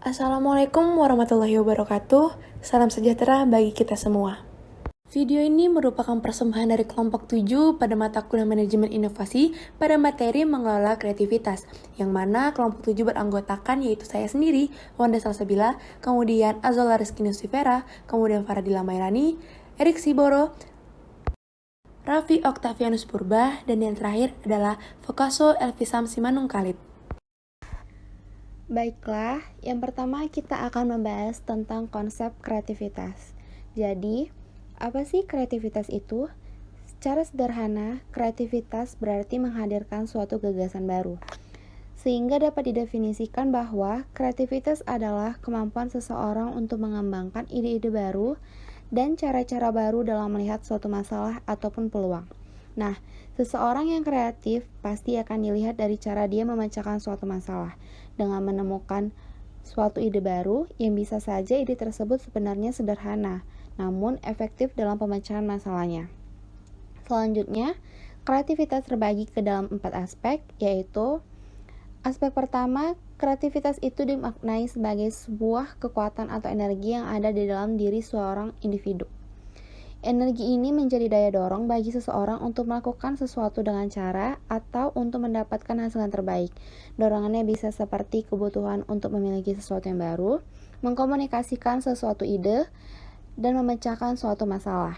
Assalamualaikum warahmatullahi wabarakatuh. Salam sejahtera bagi kita semua. Video ini merupakan persembahan dari kelompok 7 pada mata kuliah manajemen inovasi pada materi mengelola kreativitas, yang mana kelompok 7 beranggotakan yaitu saya sendiri, Wanda Salsabila, kemudian Azola Rizky Nusifera, kemudian Faradila Mairani, Erik Siboro, Raffi Octavianus Purba, dan yang terakhir adalah Vokaso Elvisam Simanung Khalid. Baiklah, yang pertama kita akan membahas tentang konsep kreativitas. Jadi, apa sih kreativitas itu? Secara sederhana, kreativitas berarti menghadirkan suatu gagasan baru. Sehingga dapat didefinisikan bahwa kreativitas adalah kemampuan seseorang untuk mengembangkan ide-ide baru dan cara-cara baru dalam melihat suatu masalah ataupun peluang. Nah, seseorang yang kreatif pasti akan dilihat dari cara dia memecahkan suatu masalah dengan menemukan suatu ide baru yang bisa saja ide tersebut sebenarnya sederhana, namun efektif dalam pemecahan masalahnya. Selanjutnya, kreativitas terbagi ke dalam 4 aspek, yaitu aspek pertama, kreativitas itu dimaknai sebagai sebuah kekuatan atau energi yang ada di dalam diri seorang individu. Energi ini menjadi daya dorong bagi seseorang untuk melakukan sesuatu dengan cara atau untuk mendapatkan hasil yang terbaik. Dorongannya bisa seperti kebutuhan untuk memiliki sesuatu yang baru, mengkomunikasikan sesuatu ide, dan memecahkan suatu masalah.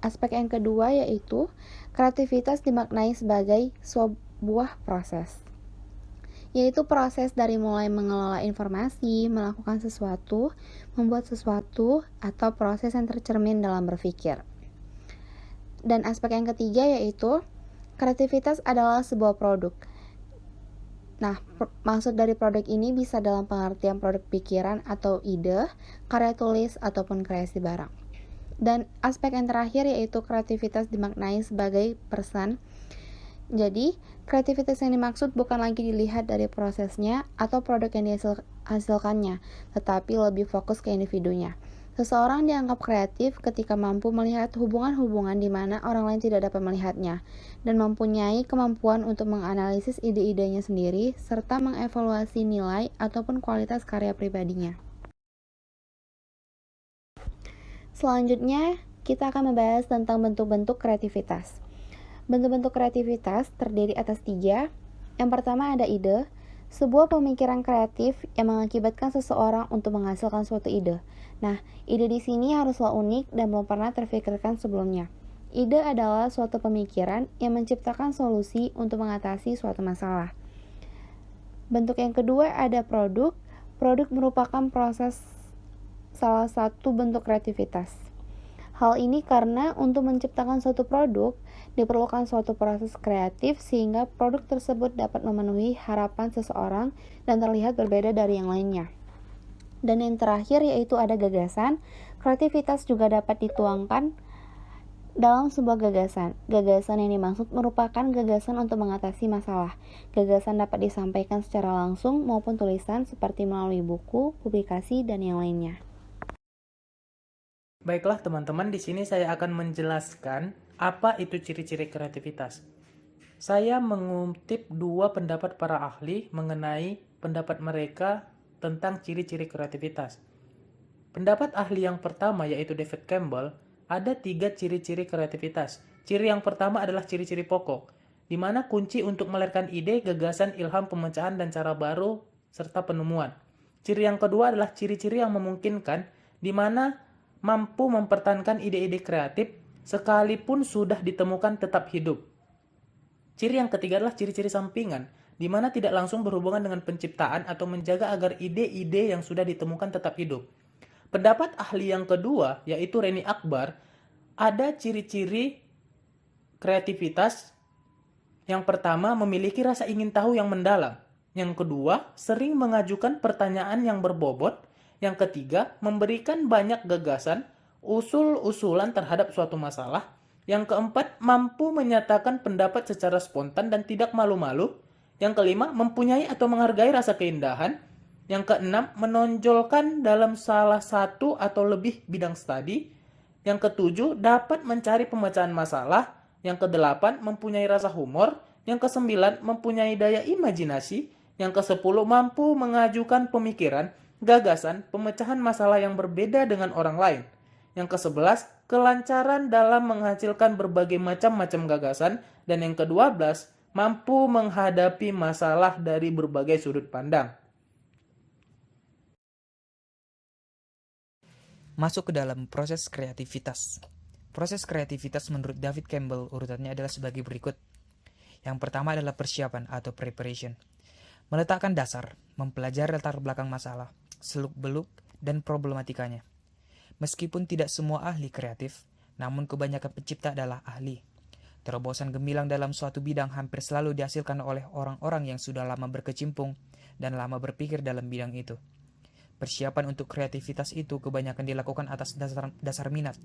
Aspek yang kedua yaitu kreativitas dimaknai sebagai sebuah proses, yaitu proses dari mulai mengelola informasi, melakukan sesuatu, membuat sesuatu, atau proses yang tercermin dalam berpikir. Dan aspek yang ketiga yaitu kreativitas adalah sebuah produk. Nah, maksud dari produk ini bisa dalam pengertian produk pikiran atau ide, karya tulis, ataupun kreasi barang. Dan aspek yang terakhir yaitu kreativitas dimaknai sebagai person. Jadi, kreativitas yang dimaksud bukan lagi dilihat dari prosesnya atau produk yang dihasilkannya, tetapi lebih fokus ke individunya. Seseorang dianggap kreatif ketika mampu melihat hubungan-hubungan di mana orang lain tidak dapat melihatnya, dan mempunyai kemampuan untuk menganalisis ide-idenya sendiri, serta mengevaluasi nilai ataupun kualitas karya pribadinya. Selanjutnya, kita akan membahas tentang bentuk-bentuk kreativitas. Bentuk-bentuk kreativitas terdiri atas 3. Yang pertama ada ide, sebuah pemikiran kreatif yang mengakibatkan seseorang untuk menghasilkan suatu ide. Nah, ide di sini haruslah unik dan belum pernah terfikirkan sebelumnya. Ide adalah suatu pemikiran yang menciptakan solusi untuk mengatasi suatu masalah. Bentuk yang kedua ada produk. Produk merupakan proses salah satu bentuk kreativitas. Hal ini karena untuk menciptakan suatu produk diperlukan suatu proses kreatif sehingga produk tersebut dapat memenuhi harapan seseorang dan terlihat berbeda dari yang lainnya. Dan yang terakhir yaitu ada gagasan. Kreativitas juga dapat dituangkan dalam sebuah gagasan. Gagasan yang dimaksud merupakan gagasan untuk mengatasi masalah. Gagasan dapat disampaikan secara langsung maupun tulisan seperti melalui buku, publikasi, dan yang lainnya. Baiklah teman-teman, di sini saya akan menjelaskan apa itu ciri-ciri kreativitas. Saya mengutip 2 pendapat para ahli mengenai pendapat mereka tentang ciri-ciri kreativitas. Pendapat ahli yang pertama yaitu David Campbell, ada 3 ciri-ciri kreativitas. Ciri yang pertama adalah ciri-ciri pokok, di mana kunci untuk melahirkan ide, gagasan, ilham, pemecahan, dan cara baru, serta penemuan. Ciri yang kedua adalah ciri-ciri yang memungkinkan, di mana mampu mempertahankan ide-ide kreatif sekalipun sudah ditemukan tetap hidup. Ciri yang ketiga adalah ciri-ciri sampingan, di mana tidak langsung berhubungan dengan penciptaan atau menjaga agar ide-ide yang sudah ditemukan tetap hidup. Pendapat ahli yang kedua, yaitu Reni Akbar, ada ciri-ciri kreativitas. Yang pertama, memiliki rasa ingin tahu yang mendalam. Yang kedua, sering mengajukan pertanyaan yang berbobot. Yang ketiga, memberikan banyak gagasan, usul-usulan terhadap suatu masalah. Yang keempat, mampu menyatakan pendapat secara spontan dan tidak malu-malu. Yang kelima, mempunyai atau menghargai rasa keindahan. Yang keenam, menonjolkan dalam salah satu atau lebih bidang studi. Yang ketujuh, dapat mencari pemecahan masalah. Yang kedelapan, mempunyai rasa humor. Yang kesembilan, mempunyai daya imajinasi. Yang ke-10 mampu mengajukan pemikiran, gagasan, pemecahan masalah yang berbeda dengan orang lain. Yang ke-11 kelancaran dalam menghasilkan berbagai macam gagasan. Dan yang ke-12 mampu menghadapi masalah dari berbagai sudut pandang. Masuk ke dalam proses kreativitas. Proses kreativitas menurut David Campbell urutannya adalah sebagai berikut. Yang pertama adalah persiapan atau preparation. Meletakkan dasar, mempelajari latar belakang masalah, seluk-beluk, dan problematikanya. Meskipun tidak semua ahli kreatif, namun kebanyakan pencipta adalah ahli. Terobosan gemilang dalam suatu bidang hampir selalu dihasilkan oleh orang-orang yang sudah lama berkecimpung dan lama berpikir dalam bidang itu. Persiapan untuk kreativitas itu kebanyakan dilakukan atas dasar minat.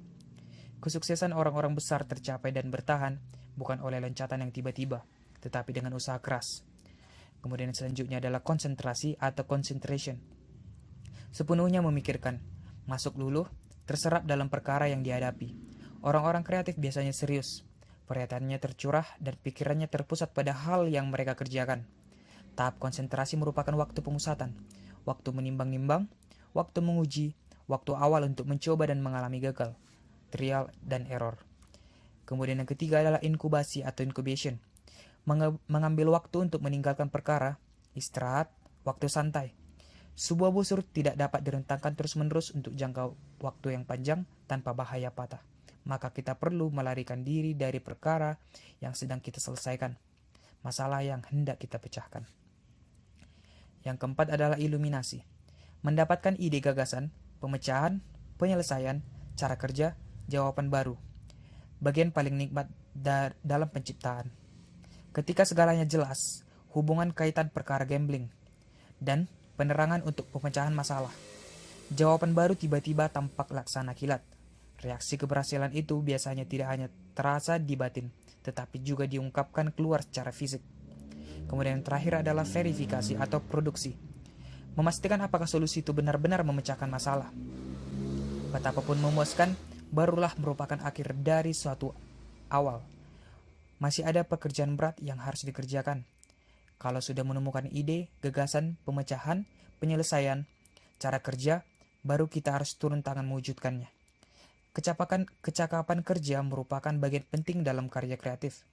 Kesuksesan orang-orang besar tercapai dan bertahan bukan oleh loncatan yang tiba-tiba, tetapi dengan usaha keras. Kemudian selanjutnya adalah konsentrasi atau concentration. Sepenuhnya memikirkan, masuk luluh, terserap dalam perkara yang dihadapi. Orang-orang kreatif biasanya serius. Perhatiannya tercurah dan pikirannya terpusat pada hal yang mereka kerjakan. Tahap konsentrasi merupakan waktu pemusatan, waktu menimbang-nimbang, waktu menguji, waktu awal untuk mencoba dan mengalami gagal, trial dan error. Kemudian yang ketiga adalah inkubasi atau incubation. Mengambil waktu untuk meninggalkan perkara, istirahat, waktu santai. Sebuah busur tidak dapat direntangkan terus-menerus untuk jangka waktu yang panjang tanpa bahaya patah. Maka kita perlu melarikan diri dari perkara yang sedang kita selesaikan, masalah yang hendak kita pecahkan. Yang keempat adalah iluminasi. Mendapatkan ide gagasan, pemecahan, penyelesaian, cara kerja, jawaban baru. Bagian paling nikmat dalam penciptaan. Ketika segalanya jelas, hubungan kaitan perkara gambling, dan penerangan untuk pemecahan masalah. Jawaban baru tiba-tiba tampak laksana kilat. Reaksi keberhasilan itu biasanya tidak hanya terasa di batin, tetapi juga diungkapkan keluar secara fisik. Kemudian yang terakhir adalah verifikasi atau produksi. Memastikan apakah solusi itu benar-benar memecahkan masalah. Betapapun memuaskan, barulah merupakan akhir dari suatu awal. Masih ada pekerjaan berat yang harus dikerjakan. Kalau sudah menemukan ide, gagasan, pemecahan, penyelesaian, cara kerja, baru kita harus turun tangan mewujudkannya. Kecakapan kerja merupakan bagian penting dalam karya kreatif.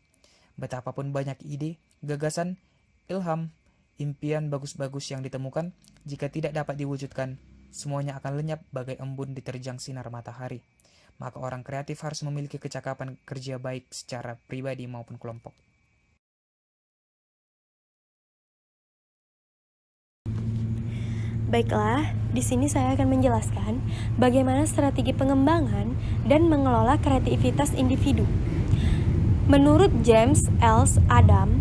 Betapapun banyak ide, gagasan, ilham, impian bagus-bagus yang ditemukan, jika tidak dapat diwujudkan, semuanya akan lenyap bagai embun diterjang sinar matahari. Maka orang kreatif harus memiliki kecakapan kerja baik secara pribadi maupun kelompok. Baiklah, di sini saya akan menjelaskan bagaimana strategi pengembangan dan mengelola kreativitas individu. Menurut James L. Adam,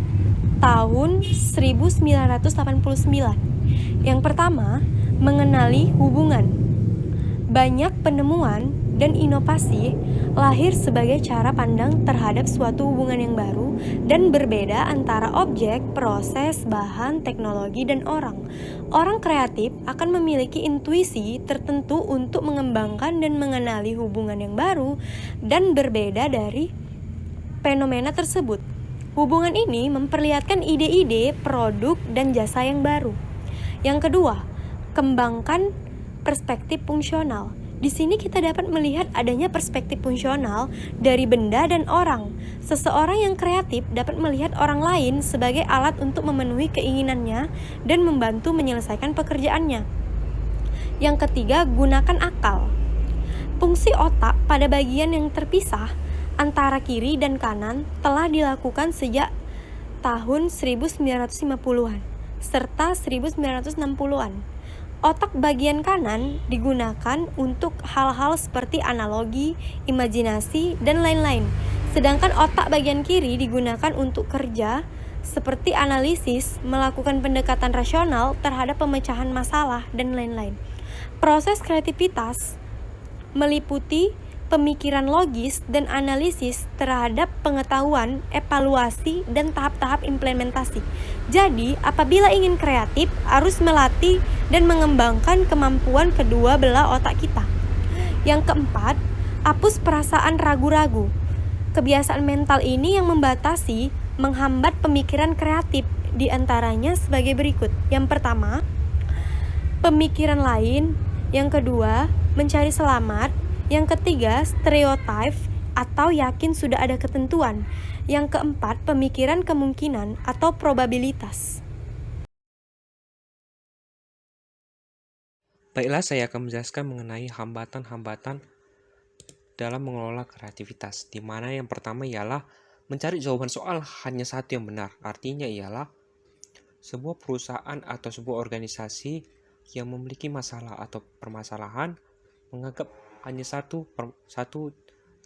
tahun 1989, yang pertama, mengenali hubungan. Banyak penemuan dan inovasi lahir sebagai cara pandang terhadap suatu hubungan yang baru dan berbeda antara objek, proses, bahan, teknologi, dan orang. Orang kreatif akan memiliki intuisi tertentu untuk mengembangkan dan mengenali hubungan yang baru dan berbeda dari fenomena tersebut. Hubungan ini memperlihatkan ide-ide, produk, dan jasa yang baru. Yang kedua, kembangkan perspektif fungsional. Di sini kita dapat melihat adanya perspektif fungsional dari benda dan orang. Seseorang yang kreatif dapat melihat orang lain sebagai alat untuk memenuhi keinginannya dan membantu menyelesaikan pekerjaannya. Yang ketiga, gunakan akal. Fungsi otak pada bagian yang terpisah antara kiri dan kanan telah dilakukan sejak tahun 1950-an serta 1960-an. Otak bagian kanan digunakan untuk hal-hal seperti analogi, imajinasi, dan lain-lain. Sedangkan otak bagian kiri digunakan untuk kerja seperti analisis, melakukan pendekatan rasional terhadap pemecahan masalah, dan lain-lain. Proses kreativitas meliputi pemikiran logis dan analisis terhadap pengetahuan, evaluasi, dan tahap-tahap implementasi. Jadi, apabila ingin kreatif, harus melatih dan mengembangkan kemampuan kedua belah otak kita. Yang keempat, hapus perasaan ragu-ragu. Kebiasaan mental ini yang membatasi, menghambat pemikiran kreatif Di antaranya sebagai berikut. Yang pertama, pemikiran lain. Yang kedua, mencari selamat. Yang ketiga, stereotip atau yakin sudah ada ketentuan. Yang keempat, pemikiran kemungkinan atau probabilitas. Baiklah, saya akan menjelaskan mengenai hambatan-hambatan dalam mengelola kreativitas, di mana yang pertama ialah mencari jawaban soal hanya satu yang benar. Artinya ialah sebuah perusahaan atau sebuah organisasi yang memiliki masalah atau permasalahan menganggap hanya satu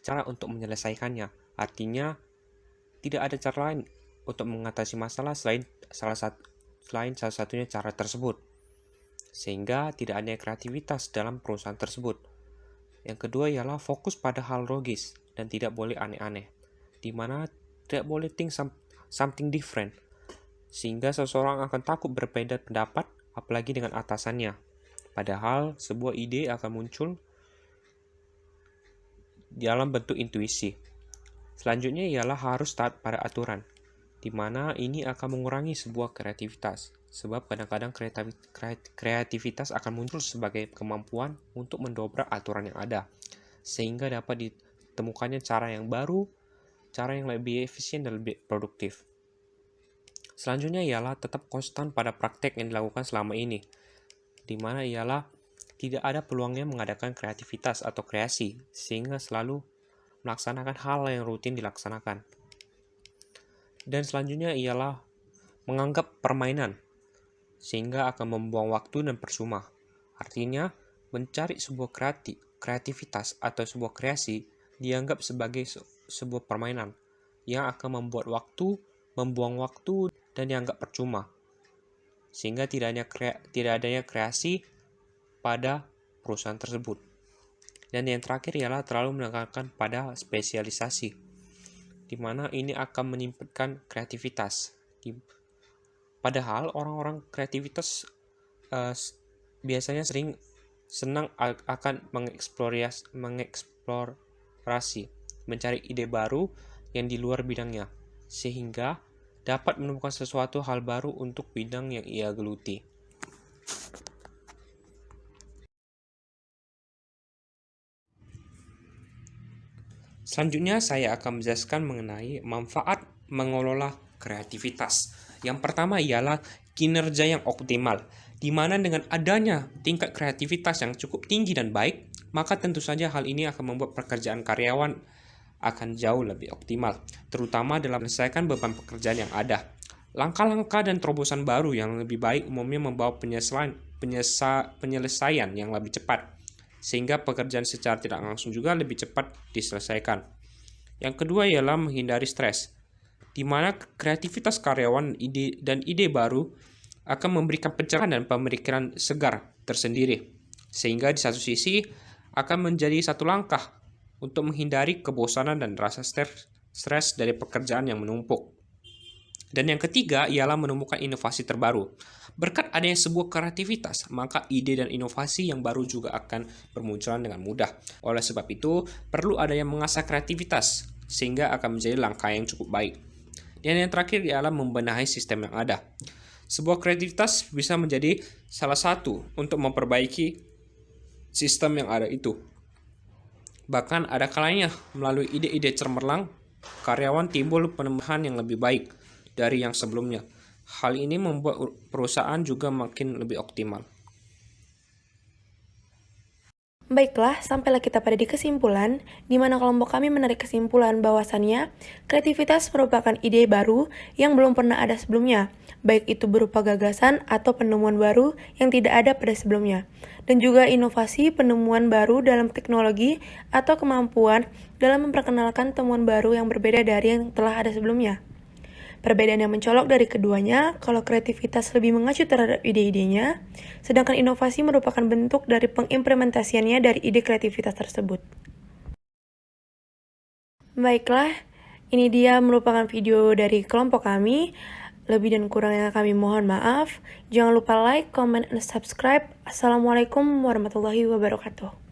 cara untuk menyelesaikannya. Artinya tidak ada cara lain untuk mengatasi masalah selain salah satunya cara tersebut. Sehingga tidak ada kreativitas dalam perusahaan tersebut. Yang kedua ialah fokus pada hal logis dan tidak boleh aneh-aneh, di mana tidak boleh think something different, sehingga seseorang akan takut berbeda pendapat, apalagi dengan atasannya. Padahal sebuah ide akan muncul dalam bentuk intuisi. Selanjutnya ialah harus taat pada aturan, di mana ini akan mengurangi sebuah kreativitas. Sebab kadang-kadang kreativitas akan muncul sebagai kemampuan untuk mendobrak aturan yang ada, sehingga dapat ditemukannya cara yang baru, cara yang lebih efisien dan lebih produktif. Selanjutnya ialah tetap konstan pada praktek yang dilakukan selama ini, di mana ialah tidak ada peluangnya mengadakan kreativitas atau kreasi, sehingga selalu melaksanakan hal yang rutin dilaksanakan. Dan selanjutnya ialah menganggap permainan, sehingga akan membuang waktu dan percuma. Artinya, mencari sebuah kreativitas atau sebuah kreasi dianggap sebagai sebuah permainan yang akan membuang waktu dan dianggap percuma. Sehingga tidak adanya kreasi pada perusahaan tersebut. Dan yang terakhir ialah terlalu menekankan pada spesialisasi, di mana ini akan menyempitkan kreativitas. Padahal orang-orang kreativitas biasanya senang akan mengeksplorasi, mencari ide baru yang di luar bidangnya, sehingga dapat menemukan sesuatu hal baru untuk bidang yang ia geluti. Selanjutnya saya akan menjelaskan mengenai manfaat mengelola kreativitas. Yang pertama ialah kinerja yang optimal, di mana dengan adanya tingkat kreativitas yang cukup tinggi dan baik, maka tentu saja hal ini akan membuat pekerjaan karyawan akan jauh lebih optimal, terutama dalam menyelesaikan beban pekerjaan yang ada. Langkah-langkah dan terobosan baru yang lebih baik umumnya membawa penyelesaian yang lebih cepat, sehingga pekerjaan secara tidak langsung juga lebih cepat diselesaikan. Yang kedua ialah menghindari stres, di mana kreativitas karyawan dan ide baru akan memberikan pencerahan dan pemikiran segar tersendiri, sehingga di satu sisi akan menjadi satu langkah untuk menghindari kebosanan dan rasa stres dari pekerjaan yang menumpuk. Dan yang ketiga ialah menemukan inovasi terbaru. Berkat adanya sebuah kreativitas, maka ide dan inovasi yang baru juga akan bermunculan dengan mudah. Oleh sebab itu, perlu adanya mengasah kreativitas, sehingga akan menjadi langkah yang cukup baik. Dan yang terakhir ialah membenahi sistem yang ada. Sebuah kreativitas bisa menjadi salah satu untuk memperbaiki sistem yang ada itu. Bahkan ada kalanya melalui ide-ide cemerlang, karyawan timbul penemuan yang lebih baik dari yang sebelumnya. Hal ini membuat perusahaan juga makin lebih optimal. Baiklah, sampailah kita pada di kesimpulan, di mana kelompok kami menarik kesimpulan bahwasannya kreativitas merupakan ide baru yang belum pernah ada sebelumnya, baik itu berupa gagasan atau penemuan baru yang tidak ada pada sebelumnya, dan juga inovasi penemuan baru dalam teknologi atau kemampuan dalam memperkenalkan temuan baru yang berbeda dari yang telah ada sebelumnya. Perbedaan yang mencolok dari keduanya, kalau kreativitas lebih mengacu terhadap ide-idenya, sedangkan inovasi merupakan bentuk dari pengimplementasiannya dari ide kreativitas tersebut. Baiklah, ini dia merupakan video dari kelompok kami. Lebih dan kurangnya kami mohon maaf. Jangan lupa like, comment, and subscribe. Assalamualaikum warahmatullahi wabarakatuh.